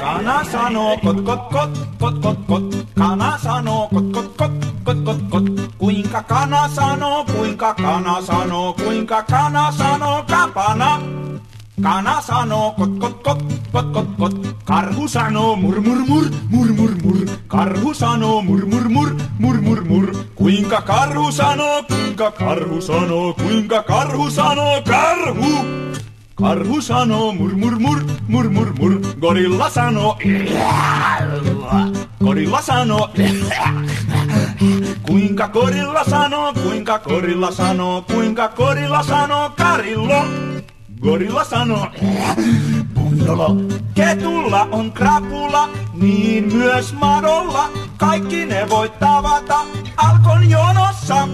Kana sanoo kot kot kot kot kot kot. Kana sanoo kot kot kot kot kot kot. Kuinka kana sanoo, kuinka kana sanoo, kuinka kana sanoo kapana. Kana sanoo kot kot kot kot kot kot. Karhu sanoo mur mur mur mur mur mur. Karhu sanoo mur mur mur mur mur mur. Kuinka karhu sanoo, kuinka karhu sanoo, kuinka karhu sanoo karhu. Karhu sanoo mur mur mur mur mur mur. Gorilla sanoo gorilla sanoo kuinka gorilla sanoo, kuinka gorilla sanoo, kuinka gorilla sanoo karillo. Gorilla sanoo punnolo. Ketulla on krapula, niin myös madolla. Kaikki ne voit tavata Alkon jonossa.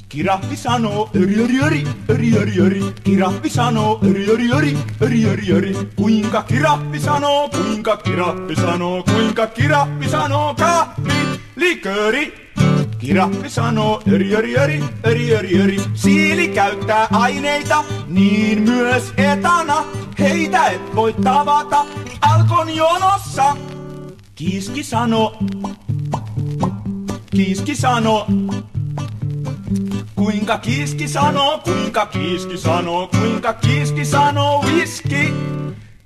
Kirahvi sanoo öri öri öri, öri öri öri. Kirahvi sanoo öri öri öri, öri öri öri. Kuinka kirahvi sanoo, kuinka kirahvi sanoo, kuinka kirahvi sanoo kahvi likööri. Kirahvi sanoo öri öri öri, öri öri öri. Siili käyttää aineita, niin myös etana. Heitä et voi tavata Alkon jonossa. Kiiski sanoo, kiiski sanoo. Kuinka kiiski sanoo, kuinka kiiski sanoo, kuinka kiiski sanoo whisky.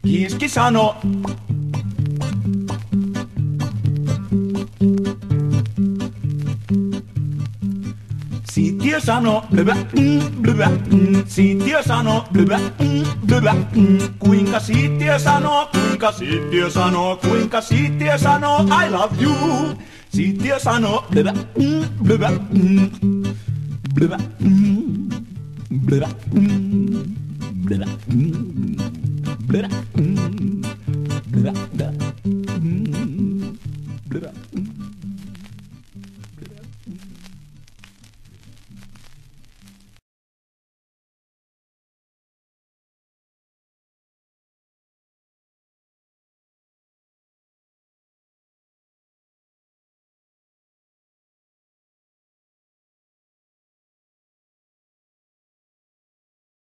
Kiiski sanoo. Siittiö sanoo blöbä, blöbä, siittiö sanoo blöbä, blöbä, kuinka siittiö sanoo, kuinka siittiö sanoo, kuinka siittiö sanoo I love you. Siittiö sanoo blöbä, blöbä, blöbä, blöbä, blöbä, blöbä.